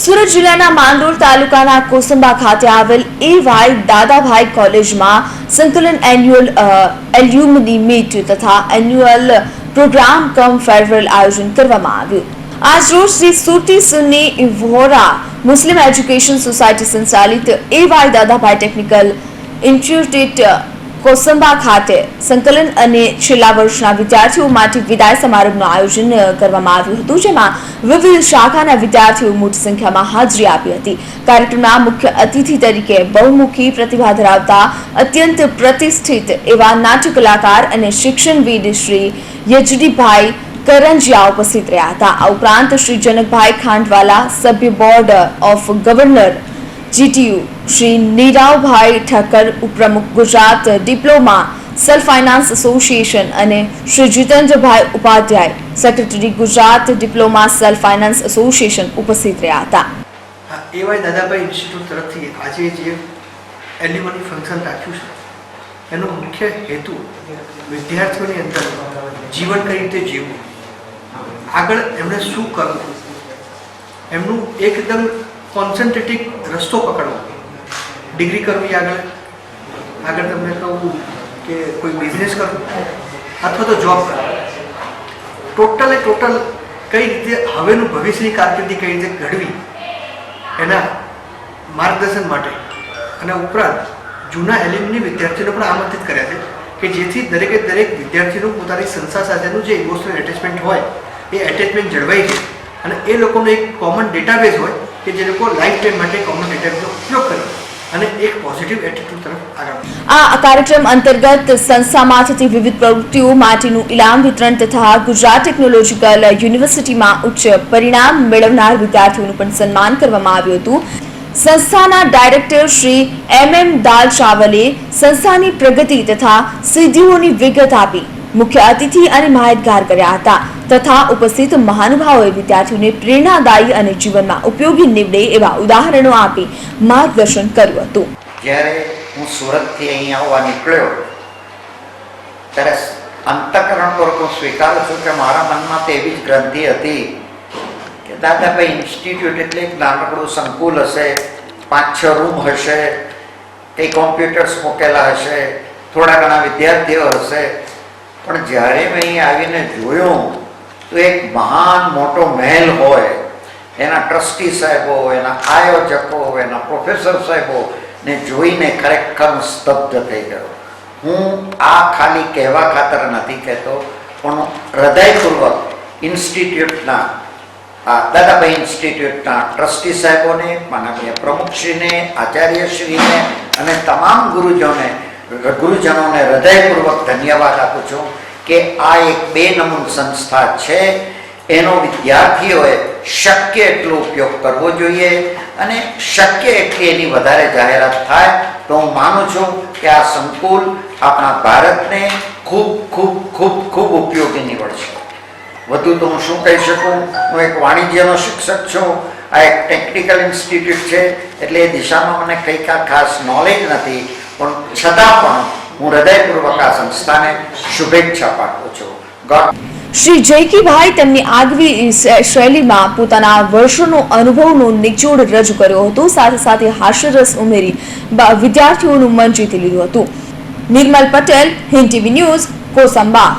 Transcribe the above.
સુરત જિલ્લાના માંગરોળ તાલુકાના કોસંબા ખાતે આવેલ એવાય દાદાભાઈ કોલેજમાં સંકલન એન્યુઅલ એલ્યુમની મીટ તથા એન્યુઅલ પ્રોગ્રામ કમ ફેરવેલ આયોજન કરવામાં આવ્યું। આજરોજ શ્રી સુરતી સુન્ની વોરા મુસ્લિમ એજ્યુકેશન સોસાયટી સંચાલિત એવાય દાદાભાઈ ટેકનિકલ ઇન્સ્ટિટ્યૂટ કોસંબા ખાતે સંકલન અને છેલ્લા વર્ષના વિદ્યાર્થીઓ માટે વિદાય સમારંભનું આયોજન કરવામાં આવ્યું હતું, જેમાં વિવિધ શાખાના વિદ્યાર્થીઓ મોટી સંખ્યામાં હાજરી આપી હતી। કાર્યક્રમના મુખ્ય અતિથિ તરીકે બહુમુખી પ્રતિભા ધરાવતા અત્યંત પ્રતિષ્ઠિત એવા નાટ્ય કલાકાર અને શિક્ષણવિદ શ્રી યજડીભાઈ કરંજિયા ઉપસ્થિત રહ્યા હતા। આ ઉપરાંત શ્રી જનકભાઈ ખાંડવાલા, સભ્ય board of governor GTU Shri Niravbhai Thakkar, ઉપપ્રમુખ Gujarat diploma self finance association અને Shri Jitendrabhai Upadhyay, secretary Gujarat diploma self finance association ઉપસ્થિત રહ્યા હતા। એવાય દાદાભાઈ ઇન્સ્ટિટ્યૂટ તરફથી આજે જે એલ્યુમની ફંક્શન રાખ્યું છે, એનો મુખ્ય હેતુ વિદ્યાર્થીઓની અંદર જીવન કઈ રીતે જીવવું, આગળ એમણે શું કરવું, એમનું એકદમ કોન્સન્ટ્રેટિક રસ્તો પકડવો, ડિગ્રી કરવી, આગળ તમને કહું કે કોઈ બિઝનેસ કરવું અથવા તો જોબ કરવી, ટોટલ કઈ રીતે હવેનું ભવિષ્યની કારકિર્દી કઈ રીતે ઘડવી એના માર્ગદર્શન માટે અને ઉપરાંત જૂના એલ્યુમની વિદ્યાર્થીઓને પણ આમંત્રિત કર્યા છે કે જેથી દરેકે દરેક વિદ્યાર્થીનું પોતાની સંસ્થા સાથેનું જે ઇમોશનલ એટેચમેન્ટ હોય એ એટેચમેન્ટ જળવાઈ જાય અને એ લોકોનો એક કોમન ડેટાબેઝ હોય કે જે લોકો લાઈફ ટાઈમ માટે કોમન ડેટાબેઝનો ઉપયોગ કરે અને એક પોઝિટિવ એટીટ્યુડ તરફ આગળ વધે। આ કાર્યક્રમ અંતર્ગત સંસ્થામાં થતી વિવિધ પ્રવૃત્તિઓ માટેનું ઇનામ વિતરણ તથા ગુજરાત ટેકનોલોજીકલ યુનિવર્સિટીમાં ઉચ્ચ પરિણામ મેળવનાર વિદ્યાર્થીઓનું પણ સન્માન કરવામાં આવ્યું હતું। સંસ્થાના ડાયરેક્ટર શ્રી MM દાલચાવલે સંસ્થાની પ્રગતિ તથા સિદ્ધિઓની વિગત આપી મુખ્ય અતિથિ અને માહિતગાર કર્યા હતા તથા ઉપસ્થિત મહાનુભાવોએ વિદ્યાર્થીઓને પ્રેરણાદાયી અને જીવનમાં ઉપયોગી નીવડે એવા ઉદાહરણો આપી માર્ગદર્શન કર્યું હતું। જ્યારે હું સુરતથી અહીં આવવા નીકળ્યો ત્યારે અંતઃકરણપૂર્વક હું સ્વીકારું છું કે મારા મનમાં તો એવી જ ગ્રંથિ હતી કે દાદાભાઈ ઇન્સ્ટિટ્યૂટ એટલે એક નાનકડું સંકુલ હશે, 5-6 રૂમ હશે, કંઈ કોમ્પ્યુટર્સ મૂકેલા હશે, થોડા ઘણા વિદ્યાર્થીઓ હશે, પણ જ્યારે મેં અહીં આવીને જોયું તો એક મહાન મોટો મહેલ હોય, એના ટ્રસ્ટી સાહેબો, એના આયોજકો, એના પ્રોફેસર સાહેબો ને જોઈને ખરેખર સ્તબ્ધ થઈ ગયો। હું આ ખાલી કહેવા ખાતર નથી કહેતો, પણ હૃદયપૂર્વક ઇન્સ્ટિટ્યૂટના દાદાભાઈ ઇન્સ્ટિટ્યૂટના ટ્રસ્ટી સાહેબોને, માનનીય પ્રમુખશ્રીને, આચાર્યશ્રીને અને તમામ ગુરુજનોને હૃદયપૂર્વક ધન્યવાદ આપું છું કે આ એક બેનમૂન સંસ્થા છે, એનો વિદ્યાર્થીઓએ શક્ય એટલો ઉપયોગ કરવો જોઈએ અને શક્ય એટલી એની વધારે જાહેરાત થાય તો હું માનું છું કે આ સંકુલ આપણા ભારતને ખૂબ ખૂબ ખૂબ ખૂબ ઉપયોગી નીવડશે। વધુ તો હું શું કહી શકું, હું એક વાણિજ્યનો શિક્ષક છું, આ એક ટેકનિકલ ઇન્સ્ટિટ્યૂટ છે એટલે એ દિશામાં મને કંઈ ખાસ નોલેજ નથી, પણ છતાં પણ હું હૃદયપૂર્વક આ સંસ્થાને શુભેચ્છા પાઠવું છું। શ્રી જયકીભાઈ તેમની આગવી શૈલીમાં પોતાના વર્ષોનો અનુભવનો નિચોડ રજૂ કર્યો હતો, સાથે સાથે હાસ્યરસ ઉમેરી વિદ્યાર્થીઓનું મન જીતી લીધું હતું। નિર્મલ પટેલ, હિન્દ TV ન્યૂઝ, કોસંબા।